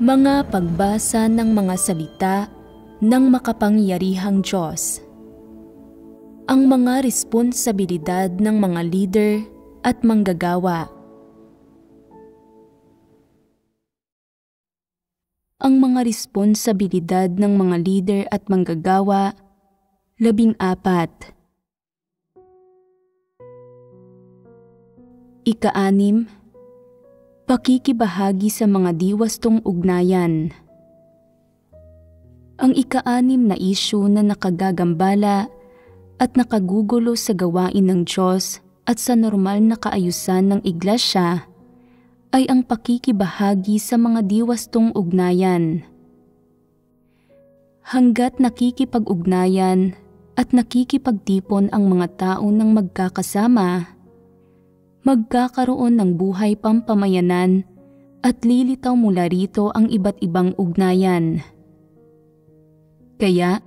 Mga pagbasa ng mga salita ng makapangyarihang Diyos. Ang mga responsibilidad ng mga leader at manggagawa. Ang mga responsibilidad ng mga leader at manggagawa, 14. Ika-6, pakikibahagi sa mga diwastong ugnayan. Ang ika-6 na isyu na nakagagambala at nakagugulo sa gawain ng Diyos at sa normal na kaayusan ng iglesia ay ang pakikibahagi sa mga diwastong ugnayan. Hanggat nakikipag-ugnayan at nakikipagtipon ang mga tao ng magkakasama, magkakaroon ng buhay pampamayanan at lilitaw mula rito ang iba't ibang ugnayan. Kaya,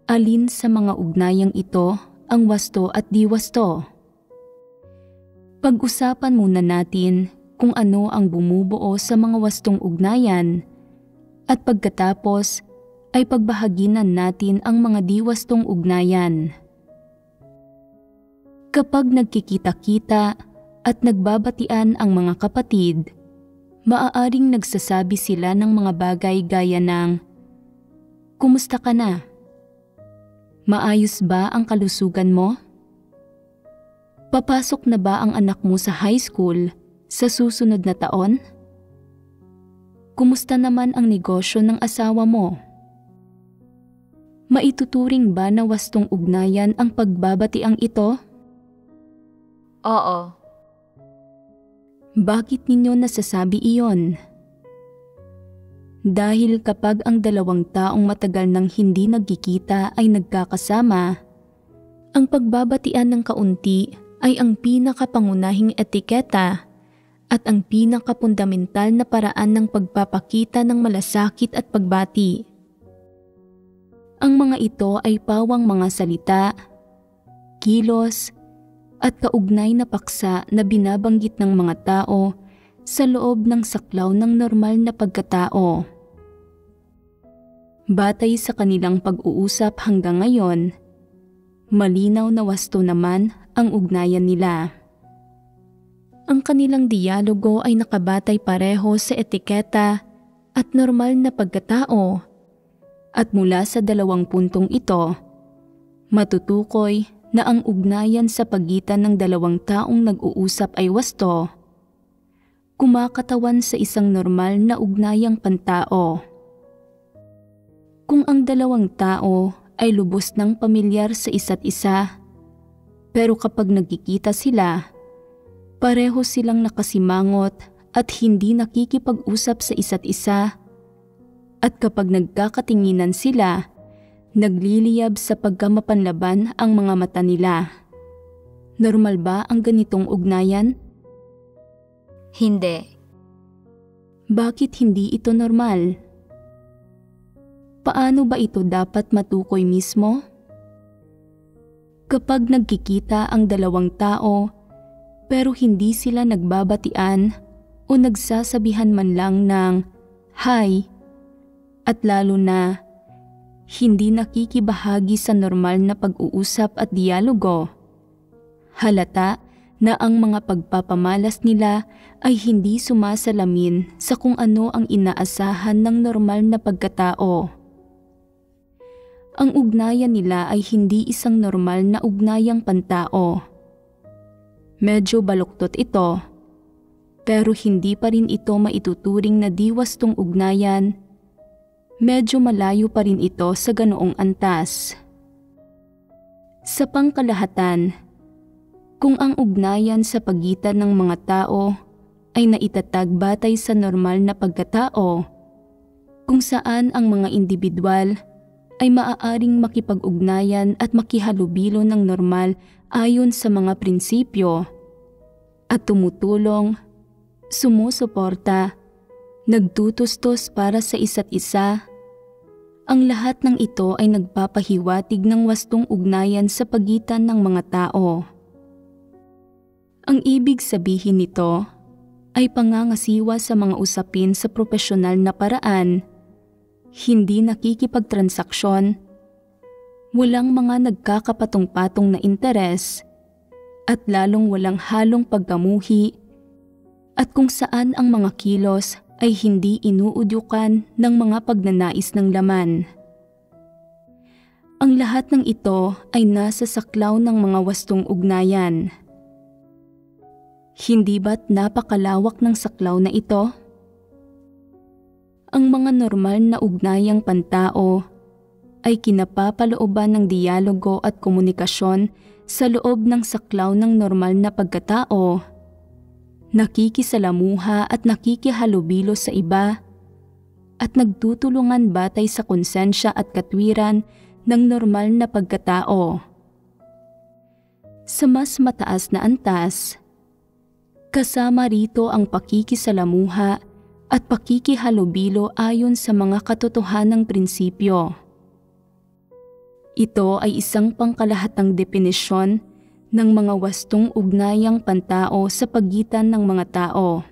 alin sa mga ugnayang ito ang wasto at di wasto? Pag-usapan muna natin kung ano ang bumubuo sa mga wastong ugnayan at pagkatapos ay pagbahaginan natin ang mga di wastong ugnayan. Kapag nagkikita-kita at nagbabatian ang mga kapatid, maaaring nagsasabi sila ng mga bagay gaya ng, "Kumusta ka na? Maayos ba ang kalusugan mo? Papasok na ba ang anak mo sa high school sa susunod na taon? Kumusta naman ang negosyo ng asawa mo?" Maituturing ba na wastong ugnayan ang pagbabatiang ito? Oo. Bakit ninyo nasasabi iyon? Dahil kapag ang dalawang taong matagal nang hindi nagkikita ay nagkakasama, ang pagbabatian ng kaunti ay ang pinakapangunahing etiketa at ang pinakapundamental na paraan ng pagpapakita ng malasakit at pagbati. Ang mga ito ay pawang mga salita, kilos, at kaugnay na paksa na binabanggit ng mga tao sa loob ng saklaw ng normal na pagkatao. Batay sa kanilang pag-uusap hanggang ngayon, malinaw na wasto naman ang ugnayan nila. Ang kanilang dialogo ay nakabatay pareho sa etiketa at normal na pagkatao, at mula sa dalawang puntong ito, matutukoy na ang ugnayan sa pagitan ng dalawang taong nag-uusap ay wasto, kumakatawan sa isang normal na ugnayang pantao. Kung ang dalawang tao ay lubos ng pamilyar sa isa't isa, pero kapag nagkikita sila, pareho silang nakasimangot at hindi nakikipag-usap sa isa't isa, at kapag nagkakatinginan sila, nagliliyab sa pagkamapanlaban ang mga mata nila. Normal ba ang ganitong ugnayan? Hindi. Bakit hindi ito normal? Paano ba ito dapat matukoy mismo? Kapag nagkikita ang dalawang tao, pero hindi sila nagbabatian o nagsasabihan man lang ng hi, at lalo na hindi nakikibahagi sa normal na pag-uusap at dialogo, halata na ang mga pagpapamalas nila ay hindi sumasalamin sa kung ano ang inaasahan ng normal na pagkatao. Ang ugnayan nila ay hindi isang normal na ugnayang pantao. Medyo baluktot ito, pero hindi pa rin ito maituturing na di wastong ugnayan. Medyo malayo pa rin ito sa ganoong antas. Sa pangkalahatan, kung ang ugnayan sa pagitan ng mga tao ay naitatag batay sa normal na pagkatao, kung saan ang mga individual ay maaaring makipag-ugnayan at makihalubilo ng normal ayon sa mga prinsipyo, at tumutulong, sumusuporta, nagtutustos para sa isa't isa, ang lahat ng ito ay nagpapahiwatig ng wastong ugnayan sa pagitan ng mga tao. Ang ibig sabihin nito, ay pangangasiwa sa mga usapin sa propesyonal na paraan, hindi nakikipagtransaksyon, walang mga nagkakapatong-patong na interes, at lalong walang halong pagkamuhi, at kung saan ang mga kilos ay hindi inuudyukan ng mga pagnanais ng laman. Ang lahat ng ito ay nasa saklaw ng mga wastong ugnayan. Hindi ba't napakalawak ng saklaw na ito? Ang mga normal na ugnayang pantao ay kinapapalooban ng dialogo at komunikasyon sa loob ng saklaw ng normal na pagkatao, nakikisalamuha at nakikihalubilo sa iba, at nagtutulungan batay sa konsensya at katwiran ng normal na pagkatao. Sa mas mataas na antas, kasama rito ang pakikisalamuha at pakikihalubilo ayon sa mga katotohanang prinsipyo. Ito ay isang pangkalahatang definisyon ng mga wastong ugnayang pantao sa pagitan ng mga tao.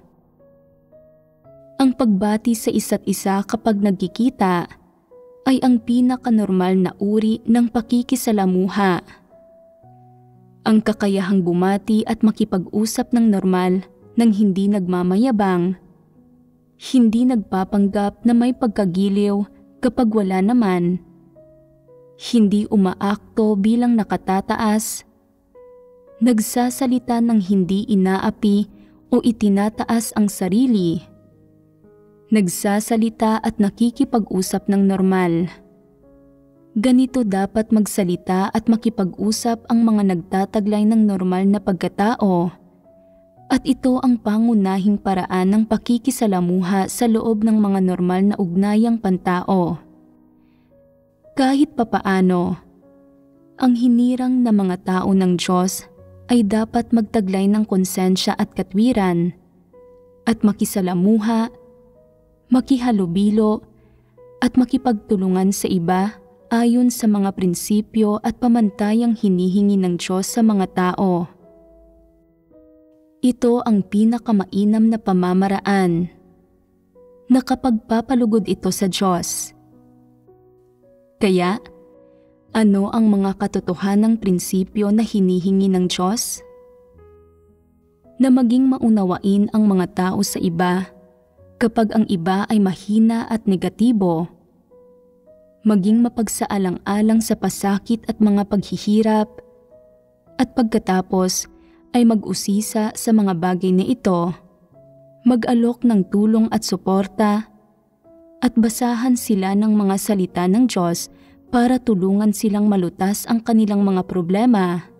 Ang pagbati sa isa't isa kapag nagkikita ay ang pinakanormal na uri ng pakikisalamuha. Ang kakayahang bumati at makipag-usap ng normal nang hindi nagmamayabang, hindi nagpapanggap na may pagkagiliw kapag wala naman, hindi umaakto bilang nakatataas, nagsasalita ng hindi inaapi o itinataas ang sarili, nagsasalita at nakikipag-usap ng normal. Ganito dapat magsalita at makipag-usap ang mga nagtataglay ng normal na pagkatao, at ito ang pangunahing paraan ng pakikisalamuha sa loob ng mga normal na ugnayang pantao. Kahit papaano, ang hinirang na mga tao ng Diyos ay dapat magtaglay ng konsensya at katwiran, at makisalamuha, makihalubilo, at makipagtulungan sa iba ayon sa mga prinsipyo at pamantayang hinihingi ng Diyos sa mga tao. Ito ang pinakamainam na pamamaraan. Nakapagpapalugod ito sa Diyos. Kaya, ano ang mga katotohanang prinsipyo na hinihingi ng Diyos? Na maging maunawain ang mga tao sa iba kapag ang iba ay mahina at negatibo, maging mapagsaalang-alang sa pasakit at mga paghihirap, at pagkatapos ay mag-usisa sa mga bagay na ito, mag-alok ng tulong at suporta, at basahan sila ng mga salita ng Diyos para tulungan silang malutas ang kanilang mga problema.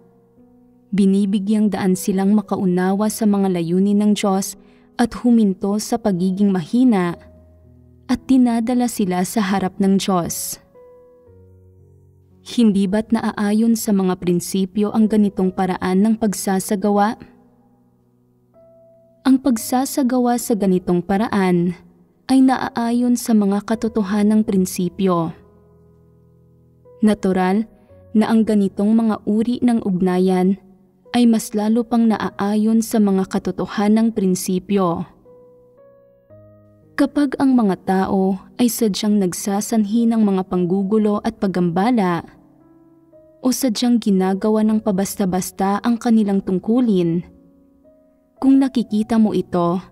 Binibigyang daan silang makaunawa sa mga layunin ng Diyos at huminto sa pagiging mahina, at dinadala sila sa harap ng Diyos. Hindi ba't naaayon sa mga prinsipyo ang ganitong paraan ng pagsasagawa? Ang pagsasagawa sa ganitong paraan ay naaayon sa mga katotohanang prinsipyo. Natural na ang ganitong mga uri ng ugnayan ay mas lalo pang naaayon sa mga katotohanang prinsipyo. Kapag ang mga tao ay sadyang nagsasanhi ng mga panggugulo at paggambala, o sadyang ginagawa ng pabasta-basta ang kanilang tungkulin, kung nakikita mo ito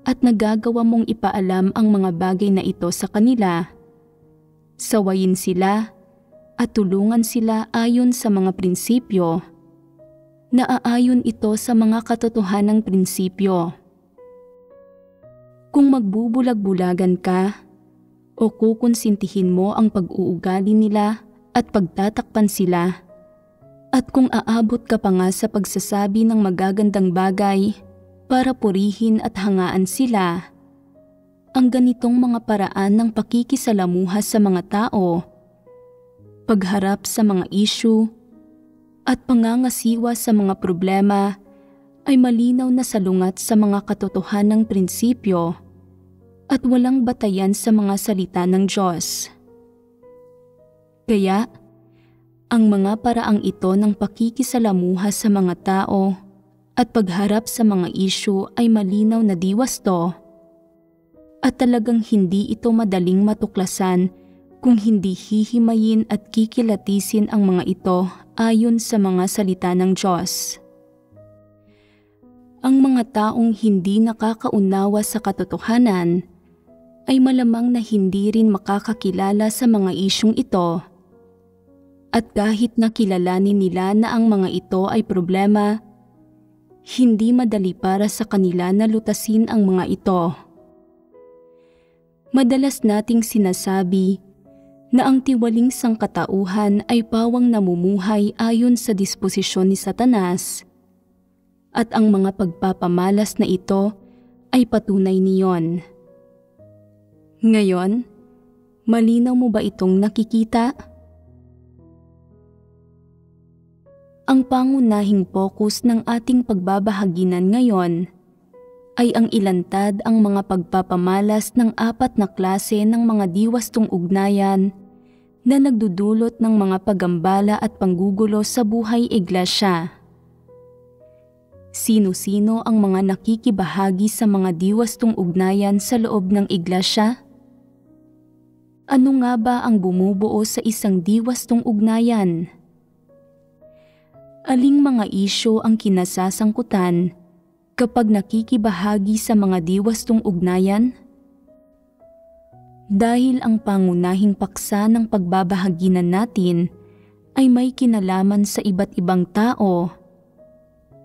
at nagagawa mong ipaalam ang mga bagay na ito sa kanila, sawayin sila at tulungan sila ayon sa mga prinsipyo. Naaayon ito sa mga katotohanang prinsipyo. Kung magbubulag-bulagan ka o kukonsintihin mo ang pag-uugali nila at pagtatakpan sila, at kung aabot ka pa nga sa pagsasabi ng magagandang bagay para purihin at hangaan sila, ang ganitong mga paraan ng pakikisalamuha sa mga tao, pagharap sa mga issue, at pangangasiwa sa mga problema ay malinaw na salungat sa mga katotohanang prinsipyo at walang batayan sa mga salita ng Diyos. Kaya, ang mga paraang ito ng pakikisalamuha sa mga tao at pagharap sa mga isyu ay malinaw na diwasto. At talagang hindi ito madaling matuklasan kung hindi hihimayin at kikilatisin ang mga ito ayon sa mga salita ng Diyos. Ang mga taong hindi nakakaunawa sa katotohanan ay malamang na hindi rin makakakilala sa mga isyung ito. At kahit nakilalanin nila na ang mga ito ay problema, hindi madali para sa kanila na lutasin ang mga ito. Madalas nating sinasabi na ang tiwaling sangkatauhan ay pawang namumuhay ayon sa disposisyon ni Satanas at ang mga pagpapamalas na ito ay patunay niyon. Ngayon, malinaw mo ba itong nakikita? Ang pangunahing focus ng ating pagbabahaginan ngayon ay ang ilantad ang mga pagpapamalas ng 4 na klase ng mga diwastong ugnayan na nagdudulot ng mga pagambala at panggugulo sa buhay iglesia. Sino-sino ang mga nakikibahagi sa mga diwastong ugnayan sa loob ng iglesia? Ano nga ba ang bumubuo sa isang diwastong ugnayan? Aling mga isyu ang kinasasangkutan kapag nakikibahagi sa mga diwastong ugnayan? Dahil ang pangunahing paksa ng pagbabahaginan natin ay may kinalaman sa iba't ibang tao,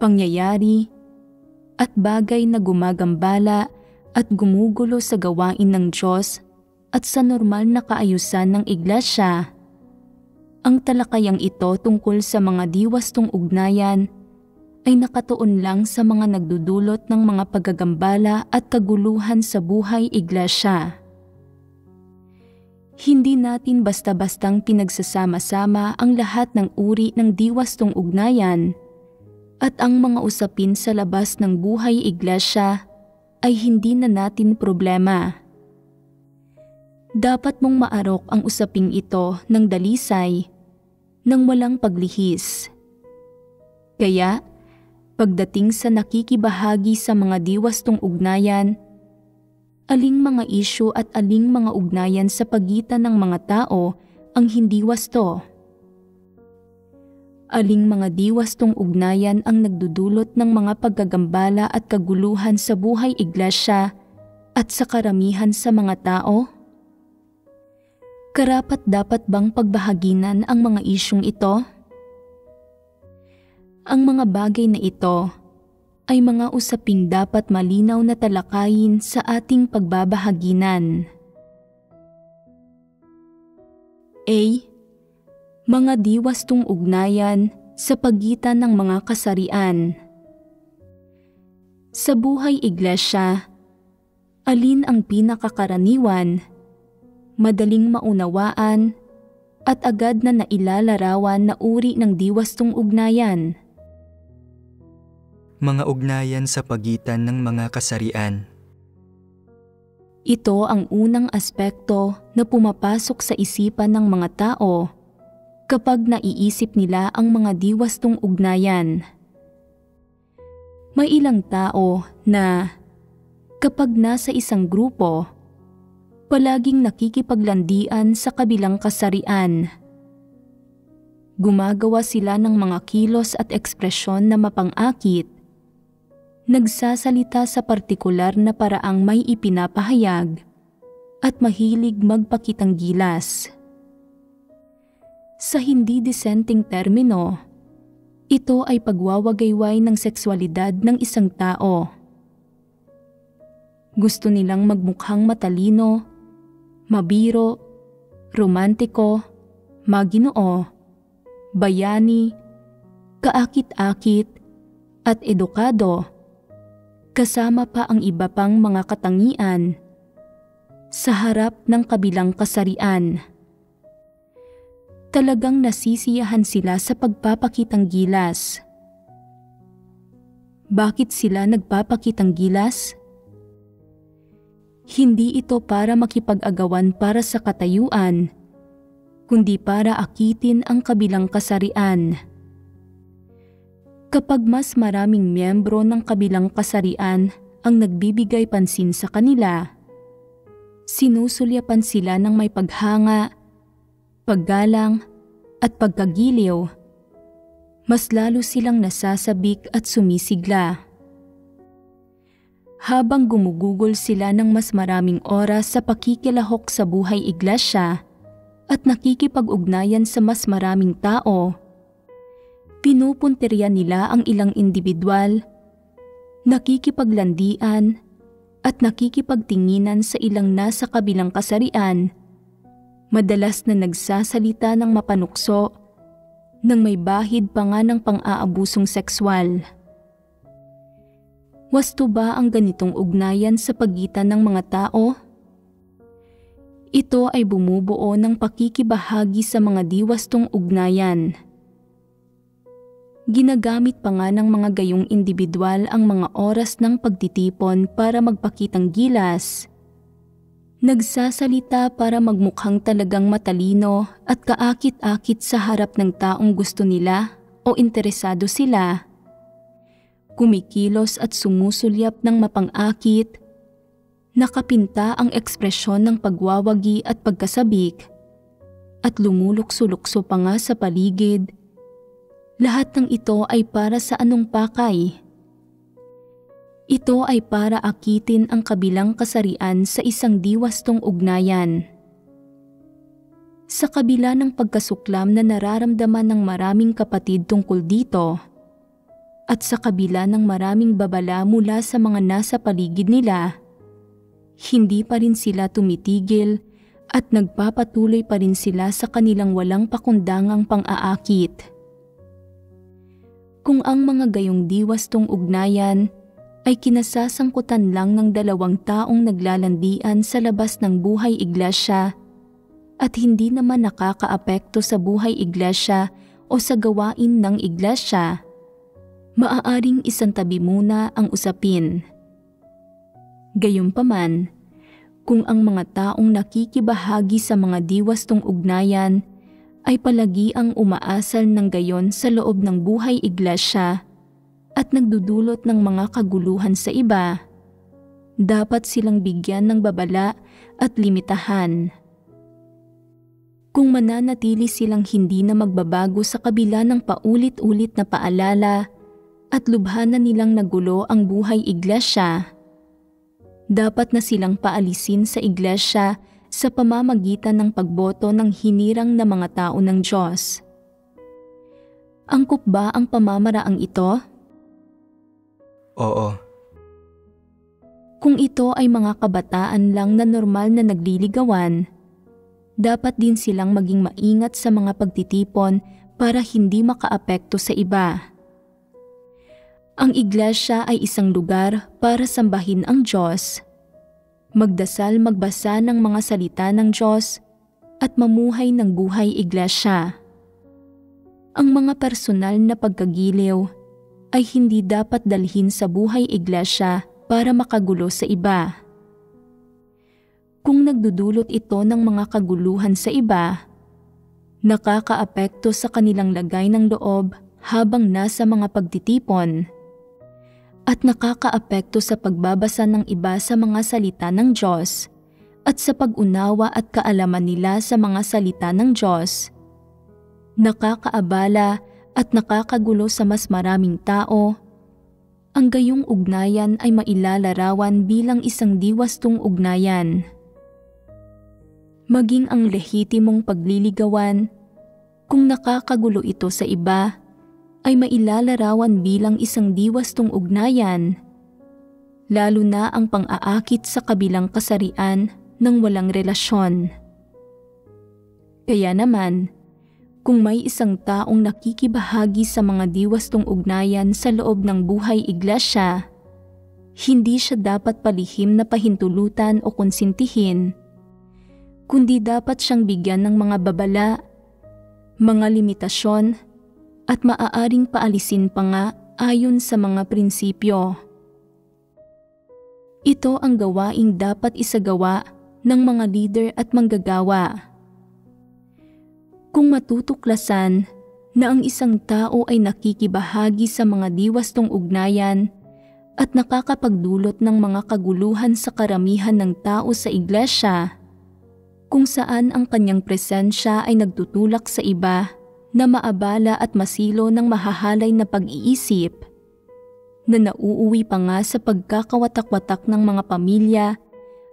pangyayari, at bagay na gumagambala at gumugulo sa gawain ng Diyos at sa normal na kaayusan ng iglesia. Ang talakayang ito tungkol sa mga diwastong ugnayan ay nakatuon lang sa mga nagdudulot ng mga paggagambala at kaguluhan sa buhay iglesia. Hindi natin basta-bastang pinagsasama-sama ang lahat ng uri ng diwastong ugnayan at ang mga usapin sa labas ng buhay iglesia ay hindi na natin problema. Dapat mong maarok ang usaping ito ng dalisay nang walang paglihis. Kaya, pagdating sa nakikibahagi sa mga diwastong ugnayan, aling mga isyu at aling mga ugnayan sa pagitan ng mga tao ang hindi wasto? Aling mga diwastong ugnayan ang nagdudulot ng mga paggagambala at kaguluhan sa buhay iglesia at sa karamihan sa mga tao? Karapat-dapat bang pagbahaginan ang mga isyung ito? Ang mga bagay na ito ay mga usaping dapat malinaw na talakayin sa ating pagbabahaginan. A. Mga diwastong ugnayan sa pagitan ng mga kasarian. Sa buhay iglesia, alin ang pinakakaraniwan, madaling maunawaan, at agad na nailalarawan na uri ng diwastong ugnayan? Mga ugnayan sa pagitan ng mga kasarian. Ito ang unang aspekto na pumapasok sa isipan ng mga tao kapag naiisip nila ang mga diwastong ugnayan. May ilang tao na kapag nasa isang grupo, palaging nakikipaglandian sa kabilang kasarian. Gumagawa sila ng mga kilos at ekspresyon na mapang-akit. Nagsasalita sa partikular na paraang may ipinapahayag at mahilig magpakitang gilas. Sa hindi disenteng termino, ito ay pagwawagayway ng sexualidad ng isang tao. Gusto nilang magmukhang matalino, mabiro, romantiko, maginoo, bayani, kaakit-akit, at edukado, kasama pa ang iba pang mga katangian sa harap ng kabilang kasarian. Talagang nasisiyahan sila sa pagpapakitang gilas. Bakit sila nagpapakitang gilas? Hindi ito para makipag-agawan para sa katayuan, kundi para akitin ang kabilang kasarian. Kapag mas maraming miyembro ng kabilang kasarian ang nagbibigay pansin sa kanila, sinusulyapan sila ng may paghanga, paggalang at pagkagiliw, mas lalo silang nasasabik at sumisigla. Habang gumugugol sila ng mas maraming oras sa pakikilahok sa buhay iglesia at nakikipag-ugnayan sa mas maraming tao, pinupuntirya nila ang ilang individual, nakikipaglandian at nakikipagtinginan sa ilang nasa kabilang kasarian, madalas na nagsasalita ng mapanukso nang may bahid pa nga ng pang-aabusong sexual. Wasto ba ang ganitong ugnayan sa pagitan ng mga tao? Ito ay bumubuo ng pakikibahagi sa mga diwastong ugnayan. Ginagamit pa nga ng mga gayong individual ang mga oras ng pagtitipon para magpakitang gilas. Nagsasalita para magmukhang talagang matalino at kaakit-akit sa harap ng taong gusto nila o interesado sila. Kumikilos at sumusulyap ng mapang-akit, nakapinta ang ekspresyon ng pagwawagi at pagkasabik, at lumulukso-lukso pa nga sa paligid. Lahat ng ito ay para sa anong pakay? Ito ay para akitin ang kabilang kasarian sa isang diwastong ugnayan. Sa kabila ng pagkasuklam na nararamdaman ng maraming kapatid tungkol dito, at sa kabila ng maraming babala mula sa mga nasa paligid nila, hindi pa rin sila tumitigil at nagpapatuloy pa rin sila sa kanilang walang pakundangang pang-aakit. Kung ang mga gayong diwastong ugnayan ay kinasasangkutan lang ng dalawang taong naglalandian sa labas ng buhay iglesia at hindi naman nakakaapekto sa buhay iglesia o sa gawain ng iglesia, maaaring isantabi muna ang usapin. Gayunpaman, kung ang mga taong nakikibahagi sa mga diwastong ugnayan ay palagi ang umaasal ng gayon sa loob ng buhay iglesia at nagdudulot ng mga kaguluhan sa iba, dapat silang bigyan ng babala at limitahan. Kung mananatili silang hindi na magbabago sa kabila ng paulit-ulit na paalala at lubhanan nilang nagulo ang buhay iglesia, dapat na silang paalisin sa iglesia sa pamamagitan ng pagboto ng hinirang na mga tao ng Diyos. Angkop ba ang pamamaraang ito? Oo. Kung ito ay mga kabataan lang na normal na nagliligawan, dapat din silang maging maingat sa mga pagtitipon para hindi makaapekto sa iba. Ang iglesia ay isang lugar para sambahin ang Diyos, magdasal, magbasa ng mga salita ng Diyos, at mamuhay ng buhay iglesia. Ang mga personal na pagkagiliw ay hindi dapat dalhin sa buhay iglesia para makagulo sa iba. Kung nagdudulot ito ng mga kaguluhan sa iba, nakakaapekto sa kanilang lagay ng loob habang nasa mga pagtitipon, at nakakaapekto sa pagbabasa ng iba sa mga salita ng Diyos at sa pag-unawa at kaalaman nila sa mga salita ng Diyos, nakakaabala at nakakagulo sa mas maraming tao, ang gayong ugnayan ay mailalarawan bilang isang diwastong ugnayan. Maging ang lehitimong pagliligawan, kung nakakagulo ito sa iba, ay mailalarawan bilang isang diwastong ugnayan, lalo na ang pang-aakit sa kabilang kasarian ng walang relasyon. Kaya naman, kung may isang taong nakikibahagi sa mga diwastong ugnayan sa loob ng buhay iglesia, hindi siya dapat palihim na pahintulutan o konsintihin, kundi dapat siyang bigyan ng mga babala, mga limitasyon, at maaaring paalisin pa nga ayon sa mga prinsipyo. Ito ang gawaing dapat isagawa ng mga leader at manggagawa. Kung matutuklasan na ang isang tao ay nakikibahagi sa mga diwastong ugnayan at nakakapagdulot ng mga kaguluhan sa karamihan ng tao sa iglesia, kung saan ang kanyang presensya ay nagtutulak sa iba na maabala at masilo ng mahahalay na pag-iisip, na nauuwi pa nga sa pagkakawatak-watak ng mga pamilya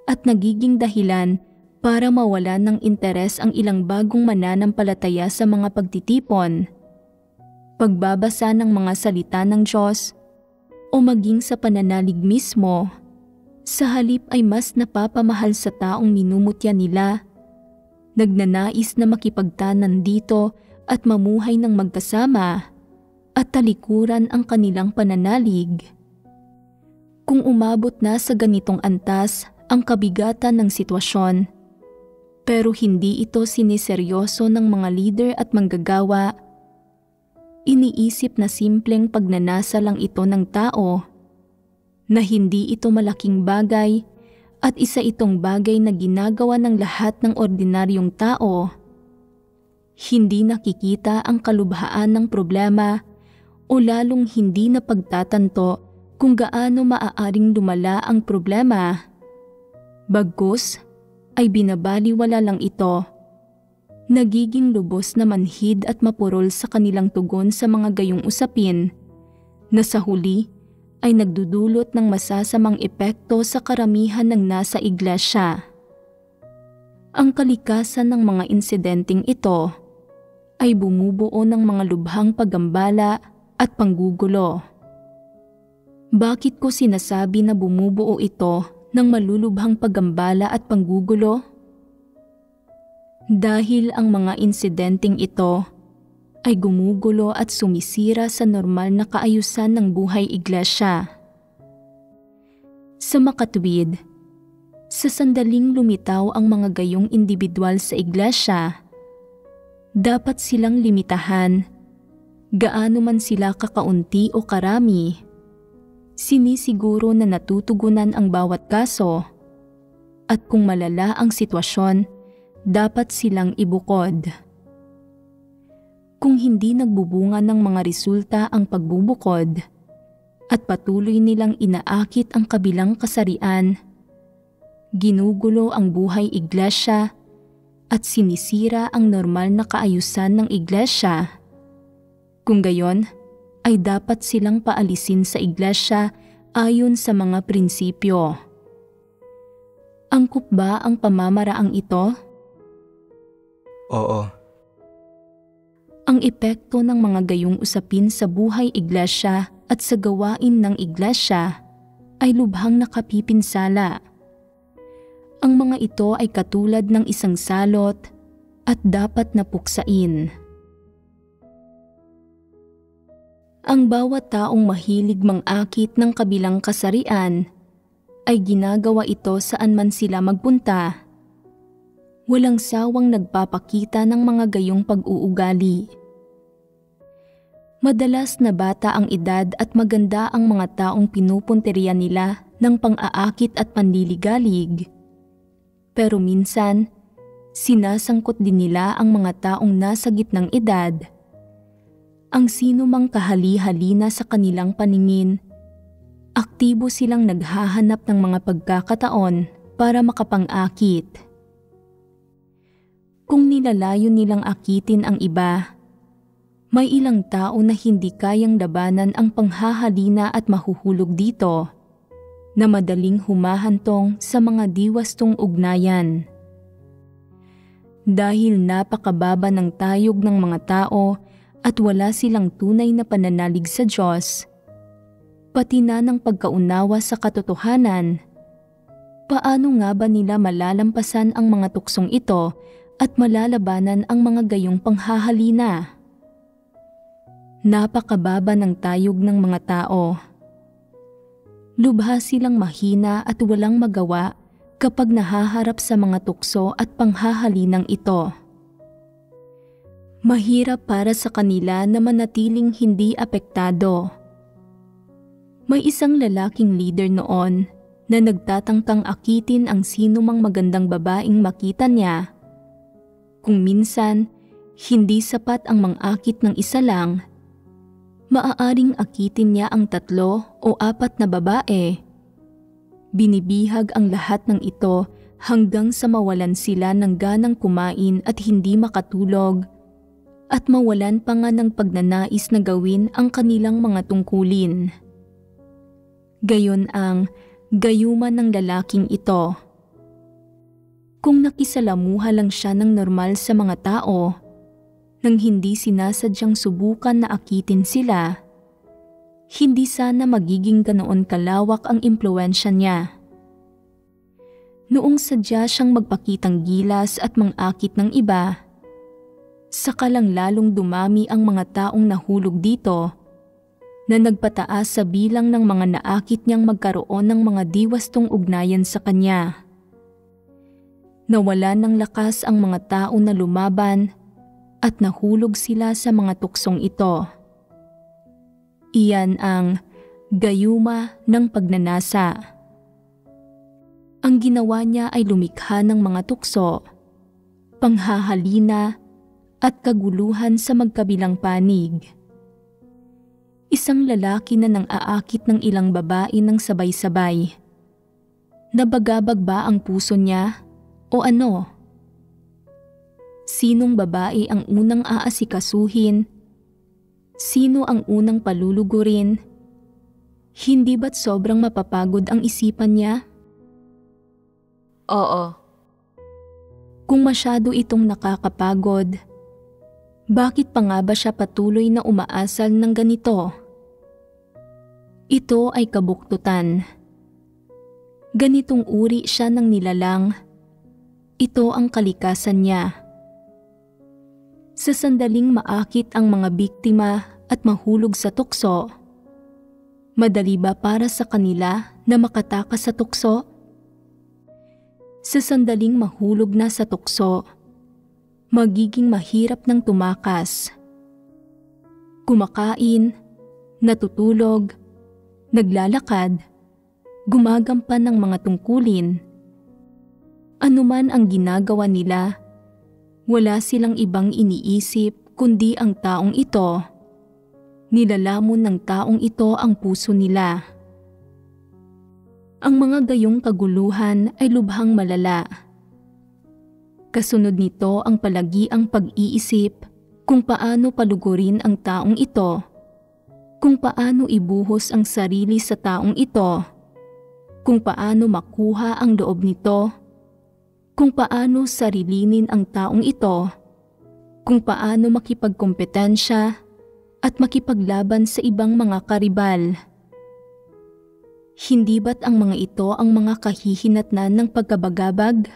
at nagiging dahilan para mawalan ng interes ang ilang bagong mananampalataya sa mga pagtitipon, pagbabasa ng mga salita ng Diyos, o maging sa pananalig mismo. Sa halip ay mas napapamahal sa taong minumutya nila, nagnanais na makipagtanan dito at mamuhay ng magkasama at talikuran ang kanilang pananalig. Kung umabot na sa ganitong antas ang kabigatan ng sitwasyon, pero hindi ito siniseryoso ng mga leader at manggagawa, iniisip na simpleng pagnanasa lang ito ng tao, na hindi ito malaking bagay at isa itong bagay na ginagawa ng lahat ng ordinaryong tao. Hindi nakikita ang kalubhaan ng problema o lalong hindi na pagtatanto kung gaano maaaring lumala ang problema. Bagkus ay binabaliwala lang ito. Nagiging lubos na manhid at mapurol sa kanilang tugon sa mga gayong usapin na sa huli ay nagdudulot ng masasamang epekto sa karamihan ng nasa iglesia. Ang kalikasan ng mga insidenteng ito ay bumubuo ng mga lubhang paggambala at panggugulo. Bakit ko sinasabi na bumubuo ito ng malulubhang paggambala at panggugulo? Dahil ang mga insidenteng ito ay gumugulo at sumisira sa normal na kaayusan ng buhay iglesia. Sa makatwid, sa sandaling lumitaw ang mga gayong individual sa iglesia, dapat silang limitahan, gaano man sila kakaunti o karami. Sinisiguro na natutugunan ang bawat kaso, at kung malala ang sitwasyon, dapat silang ibukod. Kung hindi nagbubunga ng mga resulta ang pagbubukod, at patuloy nilang inaakit ang kabilang kasarian, ginugulo ang buhay iglesia, at sinisira ang normal na kaayusan ng iglesia. Kung gayon, ay dapat silang paalisin sa iglesia ayon sa mga prinsipyo. Angkop ba ang pamamaraang ito? Oo. Ang epekto ng mga gayong usapin sa buhay iglesia at sa gawain ng iglesia ay lubhang nakapipinsala. Ang mga ito ay katulad ng isang salot at dapat napuksain. Ang bawat taong mahilig mangakit ng kabilang kasarian ay ginagawa ito saan man sila magpunta. Walang sawang nagpapakita ng mga gayong pag-uugali. Madalas na bata ang edad at maganda ang mga taong pinupunteriya nila ng pang-aakit at panliligalig. Pero minsan, sinasangkot din nila ang mga taong nasa gitnang edad. Ang sino mang kahali-halina sa kanilang paningin, aktibo silang naghahanap ng mga pagkakataon para makapang-akit. Kung nilalayo nilang akitin ang iba, may ilang tao na hindi kayang labanan ang panghahalina at mahuhulog dito, na madaling humahantong sa mga diwastong ugnayan. Dahil napakababa ng tayog ng mga tao at wala silang tunay na pananalig sa Diyos, pati na ng pagkaunawa sa katotohanan, paano nga ba nila malalampasan ang mga tuksong ito at malalabanan ang mga gayong panghahalina? Napakababa ng tayog ng mga tao. Lubha silang mahina at walang magawa kapag nahaharap sa mga tukso at panghahalinang ito. Mahirap para sa kanila na manatiling hindi apektado. May isang lalaking leader noon na nagtatangkang akitin ang sinumang magandang babaeng makita niya. Kung minsan, Hindi sapat ang mang-akit ng isa lang. Maaaring akitin niya ang 3 o 4 na babae. Binibihag ang lahat ng ito hanggang sa mawalan sila ng ganang kumain at hindi makatulog, at mawalan pa nga ng pagnanais na gawin ang kanilang mga tungkulin. Gayon ang gayuma ng lalaking ito. Kung nakisalamuha lang siya ng normal sa mga tao, nang hindi sinasadyang subukan na akitin sila, hindi sana magiging ganoon kalawak ang impluwensya niya. Noong sadya siyang magpakitang gilas at mang-akit ng iba, saka lang lalong dumami ang mga taong nahulog dito na nagpataas sa bilang ng mga naakit niyang magkaroon ng mga diwastong ugnayan sa kanya. Nawalan ng lakas ang mga tao na lumaban at nahulog sila sa mga tuksong ito. Iyan ang gayuma ng pagnanasa. Ang ginawa niya ay lumikha ng mga tukso, panghahalina at kaguluhan sa magkabilang panig. Isang lalaki na nang-aakit ng ilang babae ng sabay-sabay. Nabagabag ba ang puso niya o ano? Sinong babae ang unang aasikasuhin? Sino ang unang palulugurin? Hindi ba't sobrang mapapagod ang isipan niya? Oo. Kung masyado itong nakakapagod, bakit pa nga ba siya patuloy na umaasal ng ganito? Ito ay kabuktutan. Ganitong uri siya ng nilalang. Ito ang kalikasan niya. Sa sandaling maakit ang mga biktima at mahulog sa tukso, madali ba para sa kanila na makatakas sa tukso? Sa sandaling mahulog na sa tukso, magiging mahirap ng tumakas. Kumakain, natutulog, naglalakad, gumagampan ng mga tungkulin. Anuman ang ginagawa nila, wala silang ibang iniisip kundi ang taong ito. Nilalamon ng taong ito ang puso nila. Ang mga gayong kaguluhan ay lubhang malala. Kasunod nito ang palagiang pag-iisip kung paano palugurin ang taong ito, kung paano ibuhos ang sarili sa taong ito, kung paano makuha ang loob nito, kung paano sarilinin ang taong ito, kung paano makipagkompetensya at makipaglaban sa ibang mga karibal. Hindi ba't ang mga ito ang mga kahihinatnan ng pagkabagabag?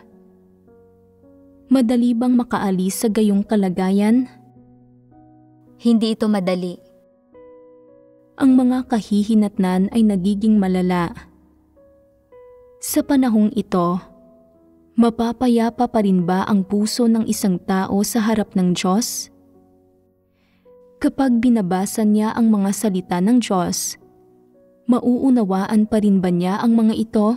Madali bang makaalis sa gayong kalagayan? Hindi ito madali. Ang mga kahihinatnan ay nagiging malala. Sa panahong ito, mapapayapa pa rin ba ang puso ng isang tao sa harap ng Diyos? Kapag binabasa niya ang mga salita ng Diyos, mauunawaan pa rin ba niya ang mga ito?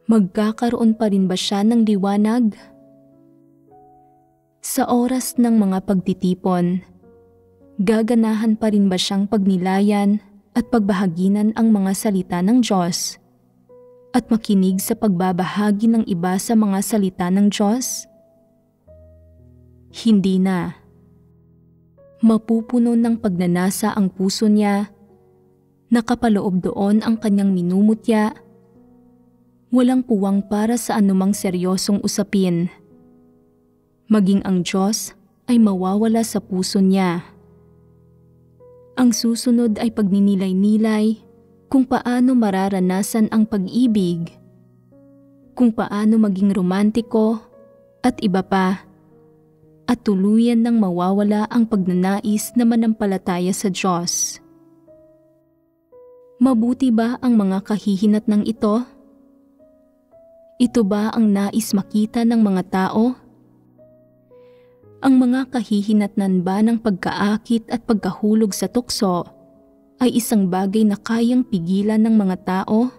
Magkakaroon pa rin ba siya ng liwanag? Sa oras ng mga pagtitipon, gaganahan pa rin ba siyang pagnilayan at pagbahaginan ang mga salita ng Diyos at makinig sa pagbabahagi ng iba sa mga salita ng Diyos? Hindi na. Mapupuno ng pagnanasa ang puso niya, nakapaloob doon ang kanyang minumutya, walang puwang para sa anumang seryosong usapin. Maging ang Diyos ay mawawala sa puso niya. Ang susunod ay pagninilay-nilay kung paano mararanasan ang pag-ibig, kung paano maging romantiko at iba pa, at tuluyan nang mawawala ang pagnanais na manampalataya sa Diyos. Mabuti ba ang mga kahihinatnang ito? Ito ba ang nais makita ng mga tao? Ang mga kahihinatnan ba ng pagkaakit at pagkahulog sa tukso ay isang bagay na kayang pigilan ng mga tao?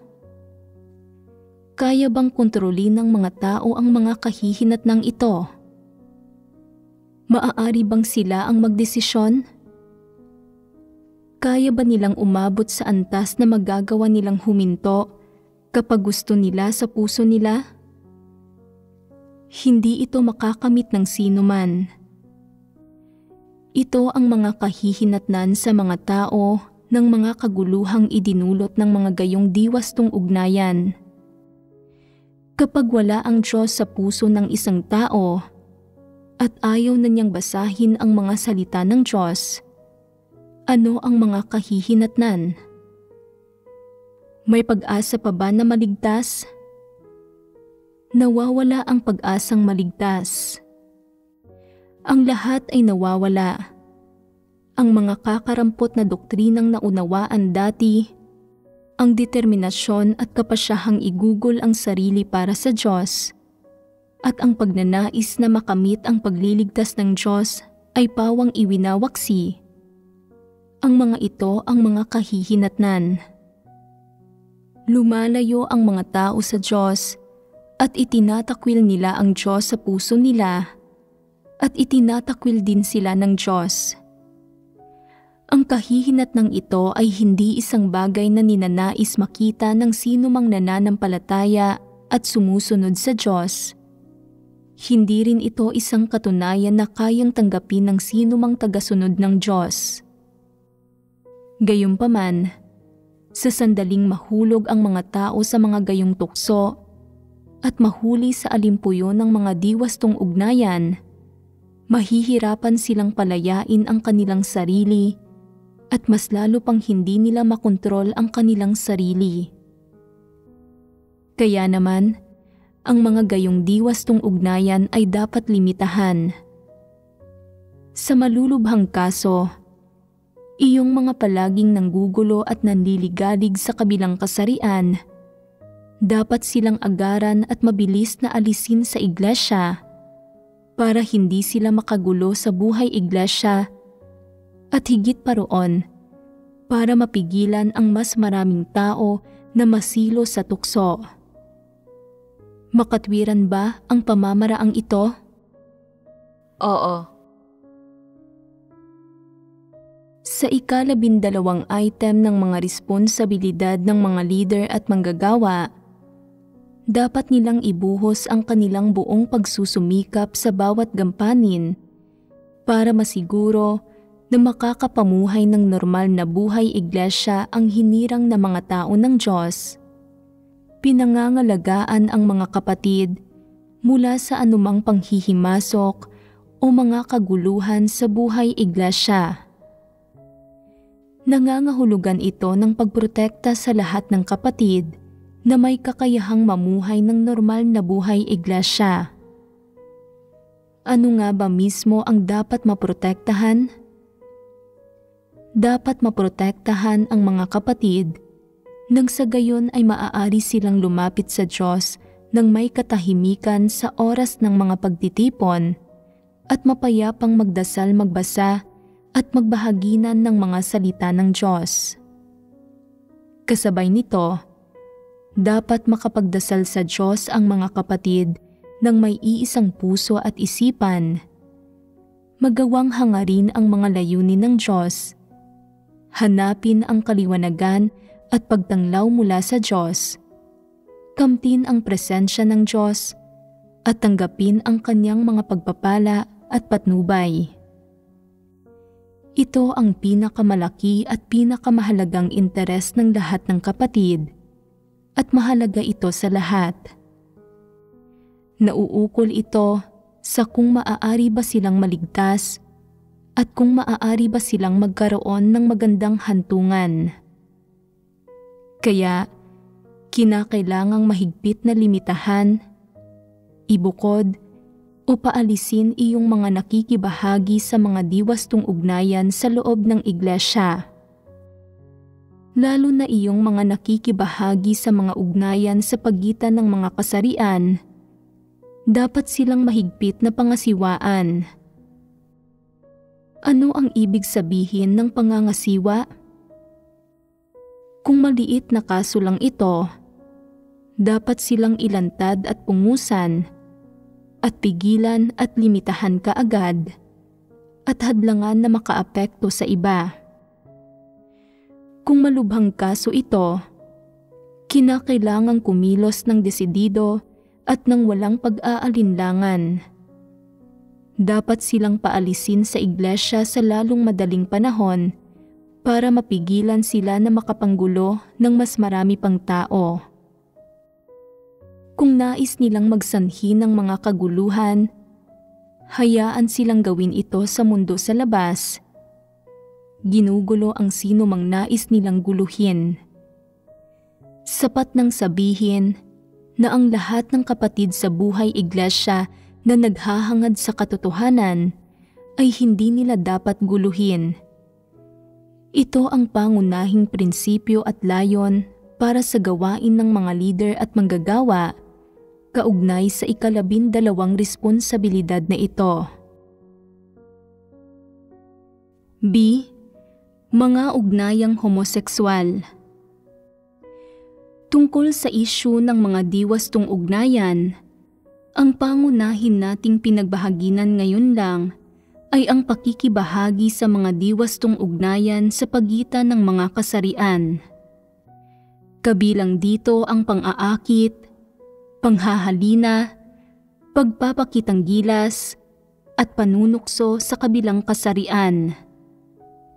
Kaya bang kontrolin ng mga tao ang mga kahihinatnang ito? Maaari bang sila ang magdesisyon? Kaya ba nilang umabot sa antas na magagawa nilang huminto kapag gusto nila sa puso nila? Hindi ito makakamit ng sino man. Ito ang mga kahihinatnan sa mga tao ng mga kaguluhang idinulot ng mga gayong diwastong ugnayan. Kapag wala ang Diyos sa puso ng isang tao at ayaw na niyang basahin ang mga salita ng Diyos, ano ang mga kahihinatnan? May pag-asa pa ba na maligtas? Nawawala ang pag-asang maligtas. Ang lahat ay nawawala. Ang mga kakarampot na doktrinang naunawaan dati, ang determinasyon at kapasyahang igugol ang sarili para sa Diyos, at ang pagnanais na makamit ang pagliligtas ng Diyos ay pawang iwinawaksi. Ang mga ito ang mga kahihinatnan. Lumalayo ang mga tao sa Diyos at itinatakwil nila ang Diyos sa puso nila at itinatakwil din sila ng Diyos. Ang kahihinatnang ito ay hindi isang bagay na ninanais makita ng sino mang nananampalataya at sumusunod sa Diyos. Hindi rin ito isang katunayan na kayang tanggapin ng sino mang tagasunod ng Diyos. Gayunpaman, sa sandaling mahulog ang mga tao sa mga gayong tukso at mahuli sa alimpuyo ng mga diwastong ugnayan, mahihirapan silang palayain ang kanilang sarili at mas lalo pang hindi nila makontrol ang kanilang sarili. Kaya naman, ang mga gayong diwastong ugnayan ay dapat limitahan. Sa malulubhang kaso, iyong mga palaging nanggugulo at nanliligalig sa kabilang kasarian, dapat silang agaran at mabilis na alisin sa iglesia para hindi sila makagulo sa buhay iglesia at higit pa roon para mapigilan ang mas maraming tao na masilo sa tukso. Makatwiran ba ang pamamaraang ito? Oo. Sa ika-12 item ng mga responsibilidad ng mga leader at manggagawa, dapat nilang ibuhos ang kanilang buong pagsusumikap sa bawat gampanin para masiguro na makakapamuhay ng normal na buhay iglesia ang hinirang na mga tao ng Diyos. Pinangangalagaan ang mga kapatid mula sa anumang panghihimasok o mga kaguluhan sa buhay iglesia. Nangangahulugan ito ng pagprotekta sa lahat ng kapatid na may kakayahang mamuhay ng normal na buhay iglesia. Ano nga ba mismo ang dapat maprotektahan? Dapat maprotektahan ang mga kapatid nang sa gayon ay maaari silang lumapit sa Diyos nang may katahimikan sa oras ng mga pagtitipon at mapayapang magdasal, magbasa at magbahaginan ng mga salita ng Diyos. Kasabay nito, dapat makapagdasal sa Diyos ang mga kapatid ng may iisang puso at isipan, magawang hangarin ang mga layunin ng Diyos, hanapin ang kaliwanagan at pagtanglaw mula sa Diyos, kamtin ang presensya ng Diyos at tanggapin ang kanyang mga pagpapala at patnubay. Ito ang pinakamalaki at pinakamahalagang interes ng lahat ng kapatid at mahalaga ito sa lahat. Nauukol ito sa kung maaari ba silang maligtas at kung maaari ba silang magkaroon ng magandang hantungan. Kaya, kinakailangang mahigpit na limitahan, ibukod, o paalisin iyong mga nakikibahagi sa mga diwastong ugnayan sa loob ng iglesia. Lalo na iyong mga nakikibahagi sa mga ugnayan sa pagitan ng mga kasarian, dapat silang mahigpit na pangasiwaan. Ano ang ibig sabihin ng pangangasiwa? Kung maliit na kaso lang ito, dapat silang ilantad at pungusan at pigilan at limitahan kaagad at hadlangan na makaapekto sa iba. Kung malubhang kaso ito, kinakailangang kumilos ng desidido at ng walang pag-aalinlangan. Dapat silang paalisin sa iglesia sa lalong madaling panahon para mapigilan sila na makapanggulo ng mas marami pang tao. Kung nais nilang magsanhi ng mga kaguluhan, hayaan silang gawin ito sa mundo sa labas. Ginugulo ang sino mang nais nilang guluhin. Sapat nang sabihin na ang lahat ng kapatid sa buhay iglesia na naghahangad sa katotohanan ay hindi nila dapat guluhin. Ito ang pangunahing prinsipyo at layon para sa gawain ng mga leader at manggagawa kaugnay sa 12 responsibilidad na ito. B. Mga ugnayang homosekswal. Tungkol sa isyu ng mga diwastong ugnayan, ang pangunahin nating pinagbahaginan ngayon lang ay ang pakikibahagi sa mga diwastong ugnayan sa pagitan ng mga kasarian. Kabilang dito ang pang-aakit, panghahalina, pagpapakitang gilas, at panunukso sa kabilang kasarian.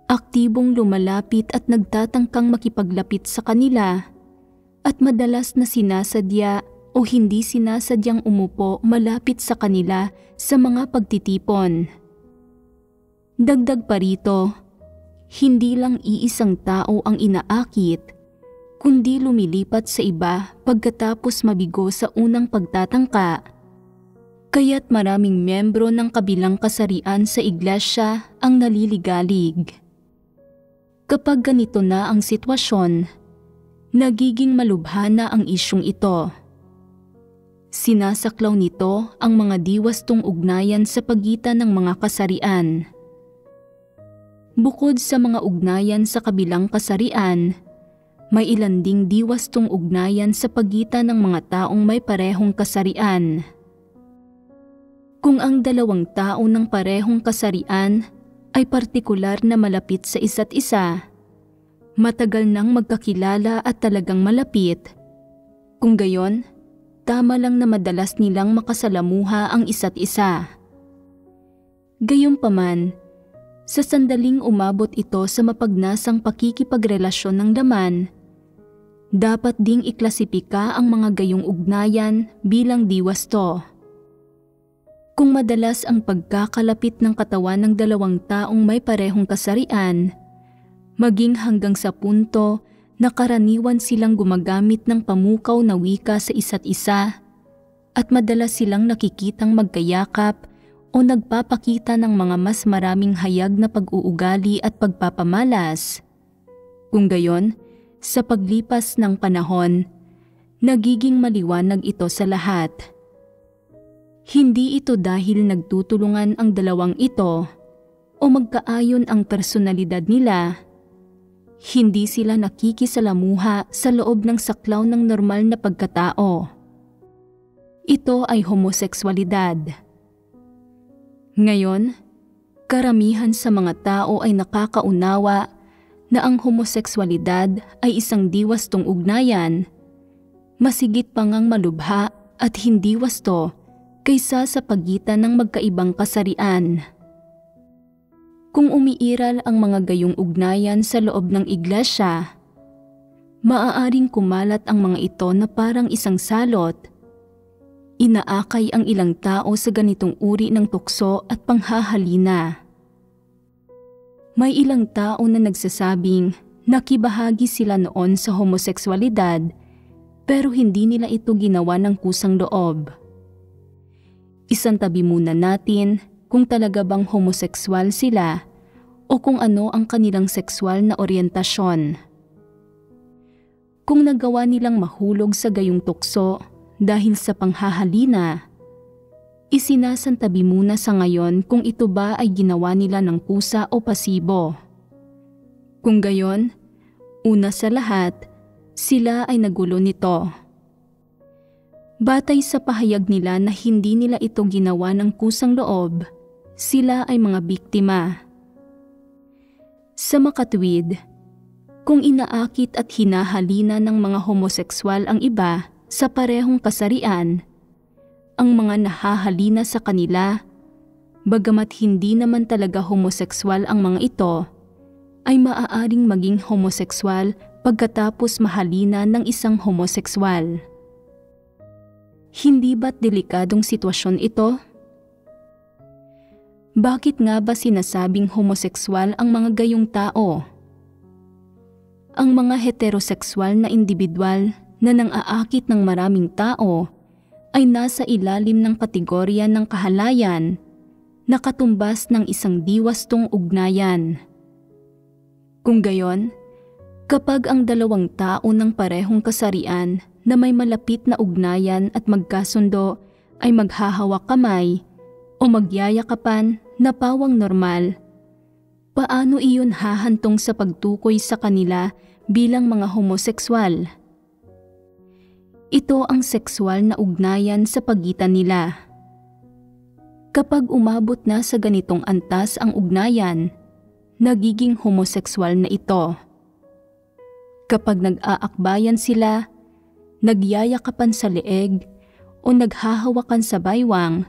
Aktibong lumalapit at nagtatangkang makipaglapit sa kanila at madalas na sinasadya o hindi sinasadyang umupo malapit sa kanila sa mga pagtitipon. Dagdag pa rito, hindi lang iisang tao ang inaakit, kundi lumilipat sa iba pagkatapos mabigo sa unang pagtatangka. Kaya't maraming miyembro ng kabilang kasarian sa iglesia ang naliligalig. Kapag ganito na ang sitwasyon, nagiging malubhana ang isyung ito. Sinasaklaw nito ang mga diwastong ugnayan sa pagitan ng mga kasarian. Bukod sa mga ugnayan sa kabilang kasarian, may ilan ding diwastong ugnayan sa pagitan ng mga taong may parehong kasarian. Kung ang dalawang tao ng parehong kasarian ay partikular na malapit sa isa't isa, matagal nang magkakilala at talagang malapit. Kung gayon, tama lang na madalas nilang makasalamuha ang isa't isa. Gayunpaman, sa sandaling umabot ito sa mapagnasang pakikipagrelasyon ng laman, dapat ding iklasipika ang mga gayong ugnayan bilang diwasto. Kung madalas ang pagkakalapit ng katawan ng dalawang taong may parehong kasarian, maging hanggang sa punto na karaniwan silang gumagamit ng pamukaw na wika sa isa't isa at madalas silang nakikitang magkayakap o nagpapakita ng mga mas maraming hayag na pag-uugali at pagpapamalas. Kung gayon, sa paglipas ng panahon, nagiging maliwanag ito sa lahat. Hindi ito dahil nagtutulungan ang dalawang ito o magkaayon ang personalidad nila. Hindi sila nakikisalamuha sa loob ng saklaw ng normal na pagkatao. Ito ay homosekswalidad. Ngayon, karamihan sa mga tao ay nakakaunawa na ang homosekswalidad ay isang diwastong ugnayan, masigit pa ngang malubha at hindi wasto kaysa sa pagitan ng magkaibang kasarian. Kung umiiral ang mga gayong ugnayan sa loob ng iglesia, maaaring kumalat ang mga ito na parang isang salot. Inaakay ang ilang tao sa ganitong uri ng tukso at panghahalina. May ilang tao na nagsasabing nakibahagi sila noon sa homosekswalidad pero hindi nila ito ginawa ng kusang loob. Isantabi muna natin kung talaga bang homosekswal sila o kung ano ang kanilang sekswal na oryentasyon. Kung nagawa nilang mahulog sa gayong tukso dahil sa panghahalina, isinasantabi muna sa ngayon kung ito ba ay ginawa nila ng kusa o pasibo. Kung gayon, una sa lahat, sila ay nagulo nito. Batay sa pahayag nila na hindi nila ito ginawa ng kusang loob, sila ay mga biktima. Sa makatuwid, kung inaakit at hinahalina ng mga homosekswal ang iba sa parehong kasarian, ang mga nahahalina sa kanila, bagamat hindi naman talaga homosekswal ang mga ito, ay maaaring maging homosekswal pagkatapos mahalina ng isang homosekswal. Hindi ba't delikadong sitwasyon ito? Bakit nga ba sinasabing homosekswal ang mga gayong tao? Ang mga heterosekswal na individual na nang-aakit ng maraming tao ay nasa ilalim ng kategorya ng kahalayan na katumbas ng isang diwastong ugnayan. Kung gayon, kapag ang dalawang tao ng parehong kasarian na may malapit na ugnayan at magkasundo ay maghahawak kamay o magyayakapan na pawang normal, paano iyon hahantong sa pagtukoy sa kanila bilang mga homosekswal? Ito ang sekswal na ugnayan sa pagitan nila. Kapag umabot na sa ganitong antas ang ugnayan, nagiging homosekswal na ito. Kapag nag-aakbayan sila, nagyayakapan sa leeg o naghahawakan sa baywang,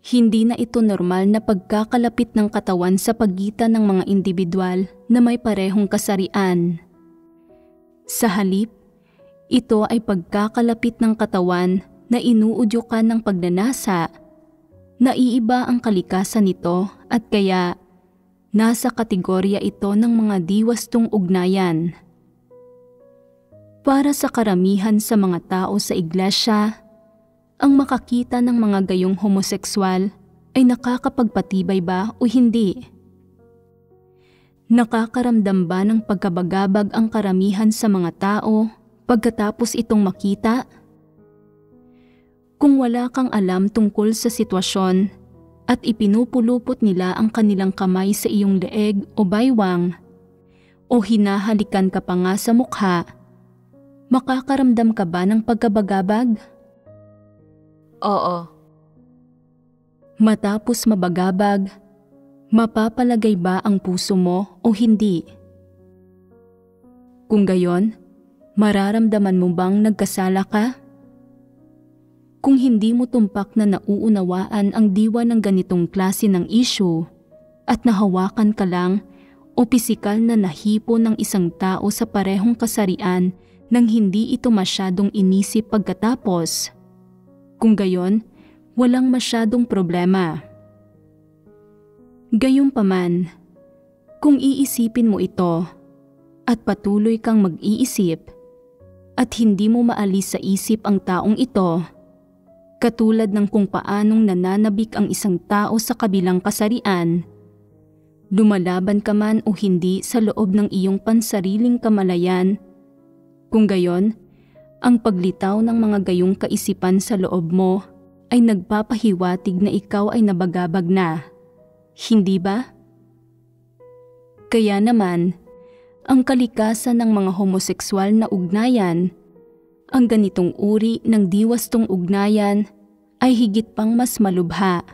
hindi na ito normal na pagkakalapit ng katawan sa pagitan ng mga individual na may parehong kasarian. Sa halip, ito ay pagkakalapit ng katawan na inuudyukan ng pagnanasa. Naiiba ang kalikasan nito at kaya nasa kategorya ito ng mga diwastong ugnayan. Para sa karamihan sa mga tao sa iglesia, ang makakita ng mga gayong homosekswal ay nakakapagpatibay ba o hindi? Nakakaramdam ba ng pagkabagabag ang karamihan sa mga tao pagkatapos itong makita? Kung wala kang alam tungkol sa sitwasyon at ipinupulupot nila ang kanilang kamay sa iyong leeg o baywang o hinahalikan ka pa nga sa mukha, makakaramdam ka ba ng pagkabagabag? Oo. Matapos mabagabag, mapapalagay ba ang puso mo o hindi? Kung gayon, mararamdaman mo bang nagkasala ka? Kung hindi mo tumpak na nauunawaan ang diwa ng ganitong klase ng issue at nahawakan ka lang o pisikal na nahipo ng isang tao sa parehong kasarian nang hindi ito masyadong inisip pagkatapos, kung gayon, walang masyadong problema. Gayunpaman, kung iisipin mo ito at patuloy kang mag-iisip at hindi mo maalis sa isip ang taong ito, katulad ng kung paanong nananabik ang isang tao sa kabilang kasarian, lumalaban ka man o hindi sa loob ng iyong pansariling kamalayan, kung gayon, ang paglitaw ng mga gayong kaisipan sa loob mo ay nagpapahiwatig na ikaw ay nabagabag na, hindi ba? Kaya naman, ang kalikasan ng mga homosekswal na ugnayan, ang ganitong uri ng diwastong ugnayan ay higit pang mas malubha.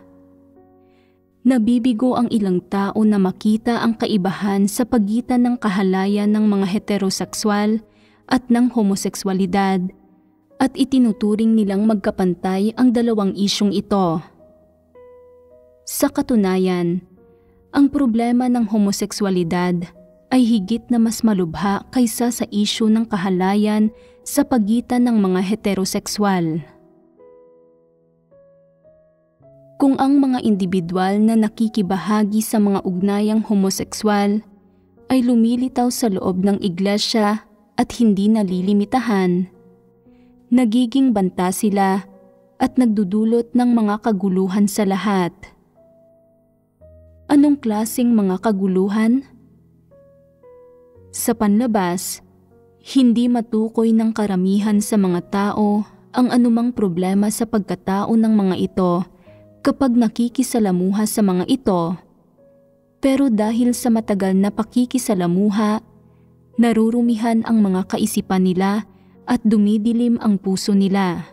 Nabibigo ang ilang tao na makita ang kaibahan sa pagitan ng kahalayan ng mga heterosekswal at ng homosekswalidad at itinuturing nilang magkapantay ang dalawang isyong ito. Sa katunayan, ang problema ng homosekswalidad ay higit na mas malubha kaysa sa isyu ng kahalayan sa pagitan ng mga heterosekswal. Kung ang mga individual na nakikibahagi sa mga ugnayang homosekswal ay lumilitaw sa loob ng iglesia at hindi nalilimitahan, nagiging banta sila at nagdudulot ng mga kaguluhan sa lahat. Anong klaseng mga kaguluhan? Sa panlabas, hindi matukoy ng karamihan sa mga tao ang anumang problema sa pagkatao ng mga ito kapag nakikisalamuha sa mga ito, pero dahil sa matagal na pakikisalamuha, narurumihan ang mga kaisipan nila at dumidilim ang puso nila.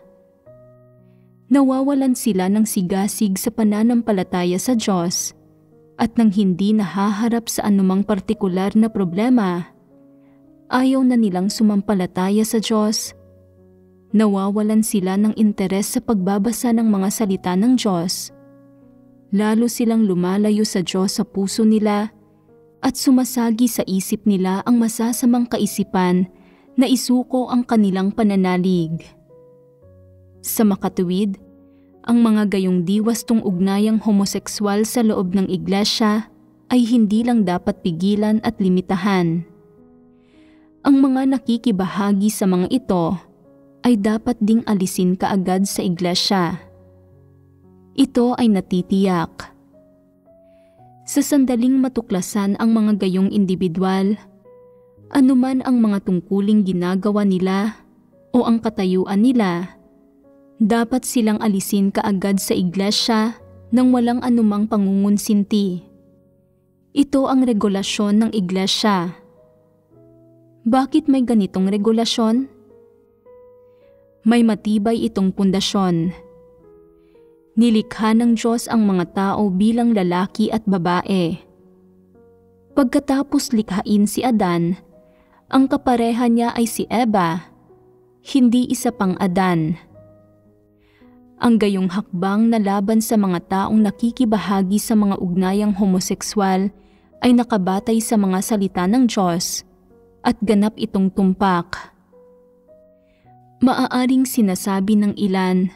Nawawalan sila ng sigasig sa pananampalataya sa Diyos at nang hindi nahaharap sa anumang partikular na problema, ayaw na nilang sumampalataya sa Diyos. Nawawalan sila ng interes sa pagbabasa ng mga salita ng Diyos. Lalo silang lumalayo sa Diyos sa puso nila at sumasagi sa isip nila ang masasamang kaisipan na isuko ang kanilang pananalig. Sa makatuwid, ang mga gayong diwastong ugnayang homosekswal sa loob ng iglesia ay hindi lang dapat pigilan at limitahan. Ang mga nakikibahagi sa mga ito ay dapat ding alisin kaagad sa iglesia. Ito ay natitiyak. Sa sandaling matuklasan ang mga gayong individual, anuman ang mga tungkuling ginagawa nila o ang katayuan nila, dapat silang alisin kaagad sa iglesia nang walang anumang pangungunsinti. Ito ang regulasyon ng iglesia. Bakit may ganitong regulasyon? May matibay itong pundasyon. Nilikha ng Diyos ang mga tao bilang lalaki at babae. Pagkatapos likhain si Adan, ang kapareha niya ay si Eva, hindi isa pang Adan. Ang gayong hakbang na laban sa mga taong nakikibahagi sa mga ugnayang homosekswal ay nakabatay sa mga salita ng Diyos at ganap itong tumpak. Maaaring sinasabi ng ilan,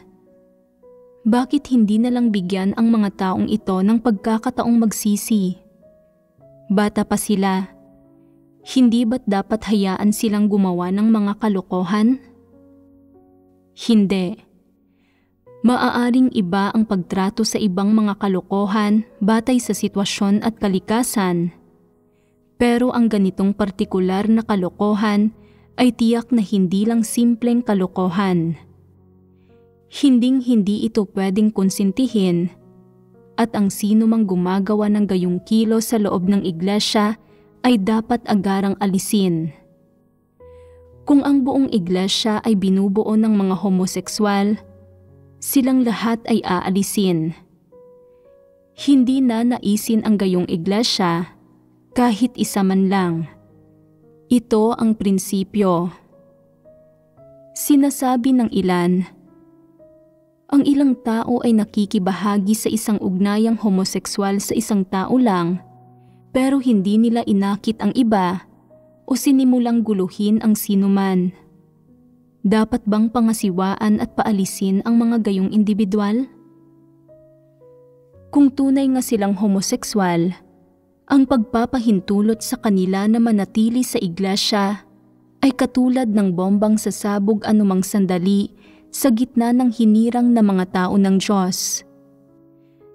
bakit hindi na lang bigyan ang mga taong ito ng pagkakataong magsisi? Bata pa sila. Hindi ba't dapat hayaan silang gumawa ng mga kalokohan? Hindi. Maaaring iba ang pagtrato sa ibang mga kalokohan batay sa sitwasyon at kalikasan. Pero ang ganitong partikular na kalokohan ay tiyak na hindi lang simpleng kalokohan. Hinding-hindi ito pwedeng konsintihin at ang sino mang gumagawa ng gayong kilos sa loob ng iglesia ay dapat agarang alisin. Kung ang buong iglesia ay binubuo ng mga homosekswal, silang lahat ay aalisin. Hindi na naisin ang gayong iglesia kahit isa man lang. Ito ang prinsipyo. Sinasabi ng ilan, ang ilang tao ay nakikibahagi sa isang ugnayang homosekswal sa isang tao lang, pero hindi nila inakit ang iba o sinimulang guluhin ang sinuman. Dapat bang pangasiwaan at paalisin ang mga gayong individual? Kung tunay nga silang homosekswal, ang pagpapahintulot sa kanila na manatili sa iglesia ay katulad ng bombang sasabog anumang sandali sa gitna ng hinirang na mga tao ng Diyos.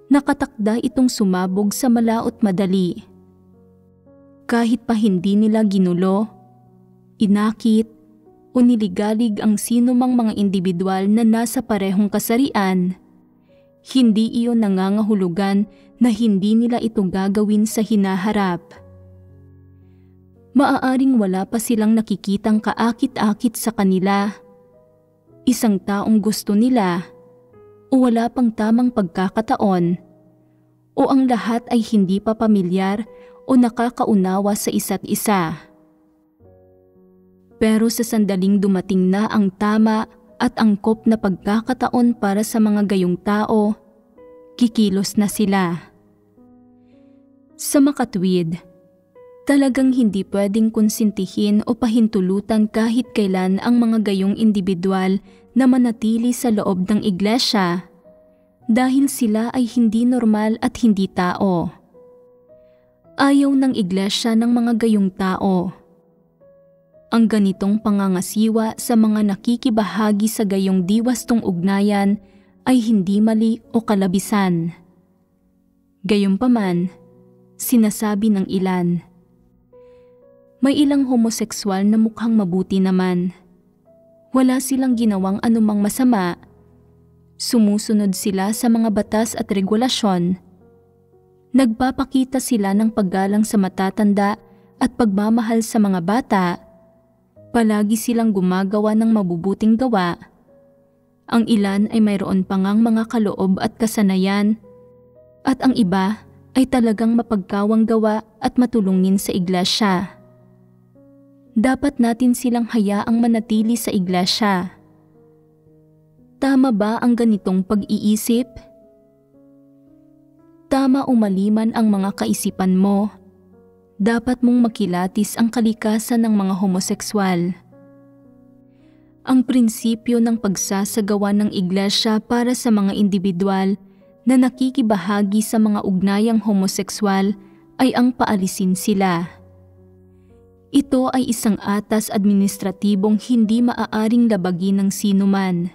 Nakatakda itong sumabog sa malaot madali. Kahit pa hindi nila ginulo, inakit, o niligalig ang sinumang mga individual na nasa parehong kasarian, hindi iyon nangangahulugan na hindi nila ito gagawin sa hinaharap. Maaaring wala pa silang nakikitang kaakit-akit sa kanila, isang taong gusto nila, o wala pang tamang pagkakataon, o ang lahat ay hindi pa pamilyar o nakakaunawa sa isa't isa. Pero sa sandaling dumating na ang tama at angkop na pagkakataon para sa mga gayong tao, kikilos na sila. Sa makatwid, talagang hindi pwedeng konsintihin o pahintulutan kahit kailan ang mga gayong individual na manatili sa loob ng iglesia dahil sila ay hindi normal at hindi tao. Ayaw ng iglesia ng mga gayong tao. Ang ganitong pangangasiwa sa mga nakikibahagi sa gayong diwastong ugnayan ay hindi mali o kalabisan. Gayunpaman, sinasabi ng ilan, may ilang homosekswal na mukhang mabuti naman. Wala silang ginawang anumang masama. Sumusunod sila sa mga batas at regulasyon. Nagpapakita sila ng paggalang sa matatanda at pagmamahal sa mga bata. Palagi silang gumagawa ng mabubuting gawa Ang ilan ay mayroon pa ngang mga kaloob at kasanayan, at ang iba ay talagang mapagkawang gawa at matulungin sa iglesia. Dapat natin silang hayaang manatili sa iglesia. Tama ba ang ganitong pag-iisip? Tama o maliman ang mga kaisipan mo, dapat mong makilatis ang kalikasan ng mga homosekswal. Ang prinsipyo ng pagsasagawa ng iglesia para sa mga individual na nakikibahagi sa mga ugnayang homosekswal ay ang paalisin sila. Ito ay isang atas administratibong hindi maaaring labagin ng sinuman.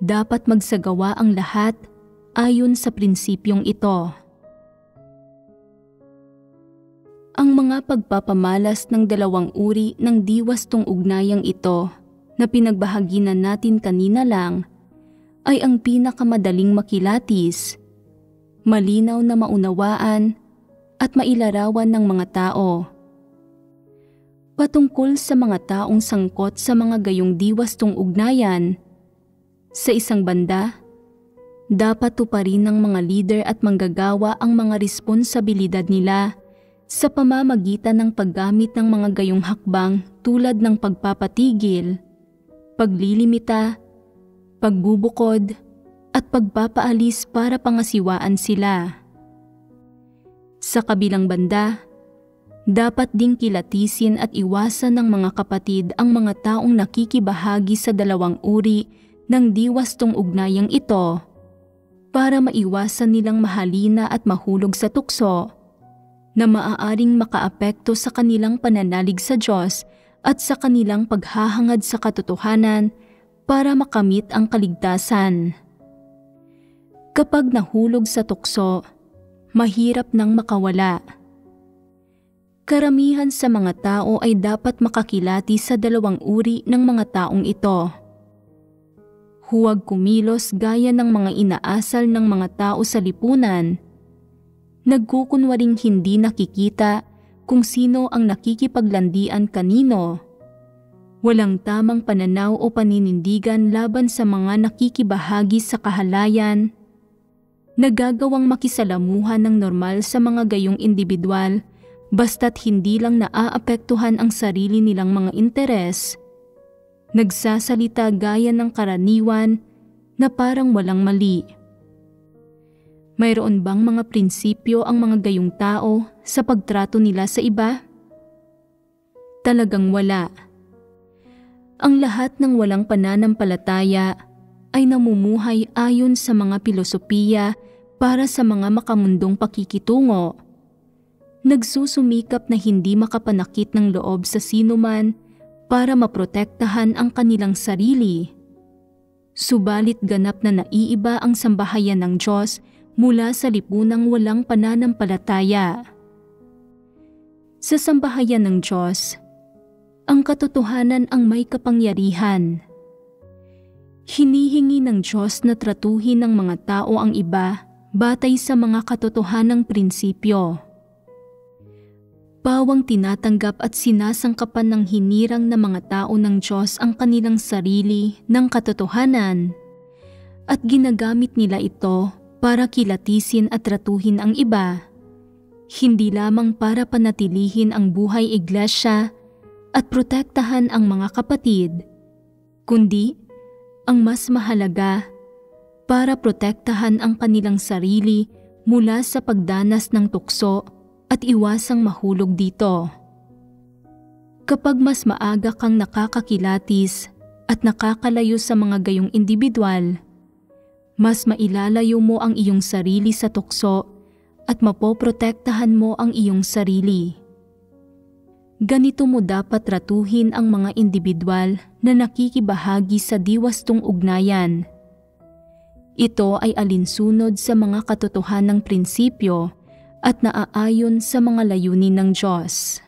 Dapat magsagawa ang lahat ayon sa prinsipyong ito. Ang mga pagpapamalas ng dalawang uri ng diwastong ugnayang ito na pinagbahaginan natin kanina lang ay ang pinakamadaling makilatis, malinaw na maunawaan at mailarawan ng mga tao. Patungkol sa mga taong sangkot sa mga gayong diwastong ugnayan, sa isang banda, dapat tuparin ng mga leader at manggagawa ang mga responsibilidad nila sa pamamagitan ng paggamit ng mga gayong hakbang tulad ng pagpapatigil, paglilimita, pagbubukod, at pagpapaalis para pangasiwaan sila. Sa kabilang banda, dapat ding kilatisin at iwasan ng mga kapatid ang mga taong nakikibahagi sa dalawang uri ng diwastong ugnayang ito para maiwasan nilang mahalina at mahulog sa tukso na maaaring makaapekto sa kanilang pananalig sa Diyos at sa kanilang paghahangad sa katotohanan para makamit ang kaligtasan. Kapag nahulog sa tukso, mahirap nang makawala. Karamihan sa mga tao ay dapat makakilati sa dalawang uri ng mga taong ito. Huwag kumilos gaya ng mga inaasal ng mga tao sa lipunan. Nagkukunwaring hindi nakikita kung sino ang nakikipaglandian kanino. Walang tamang pananaw o paninindigan laban sa mga nakikibahagi sa kahalayan. Nagagawang makisalamuhan ng normal sa mga gayong individual basta't hindi lang naaapektuhan ang sarili nilang mga interes. Nagsasalita gaya ng karaniwan na parang walang mali. Mayroon bang mga prinsipyo ang mga gayong tao sa pagtrato nila sa iba? Talagang wala. Ang lahat ng walang pananampalataya ay namumuhay ayon sa mga pilosopiya para sa mga makamundong pakikitungo. Nagsusumikap na hindi makapanakit ng loob sa sinuman para maprotektahan ang kanilang sarili. Subalit ganap na naiiba ang sambahayan ng Diyos mula sa lipunang walang pananampalataya. Sa sambahayan ng Diyos, ang katotohanan ang may kapangyarihan. Hinihingi ng Diyos na tratuhin ng mga tao ang iba batay sa mga katotohanang prinsipyo. Pawang tinatanggap at sinasangkapan ng hinirang na mga tao ng Diyos ang kanilang sarili ng katotohanan at ginagamit nila ito para kilatisin at tratuhin ang iba, hindi lamang para panatilihin ang buhay iglesia at protektahan ang mga kapatid, kundi ang mas mahalaga, para protektahan ang kanilang sarili mula sa pagdanas ng tukso at iwasang mahulog dito. Kapag mas maaga kang nakakakilatis at nakakalayo sa mga gayong individual, mas mailalayo mo ang iyong sarili sa tukso at mapoprotektahan mo ang iyong sarili. Ganito mo dapat tratuhin ang mga individual na nakikibahagi sa diwastong ugnayan. Ito ay alinsunod sa mga katotohanang prinsipyo at naaayon sa mga layunin ng Diyos.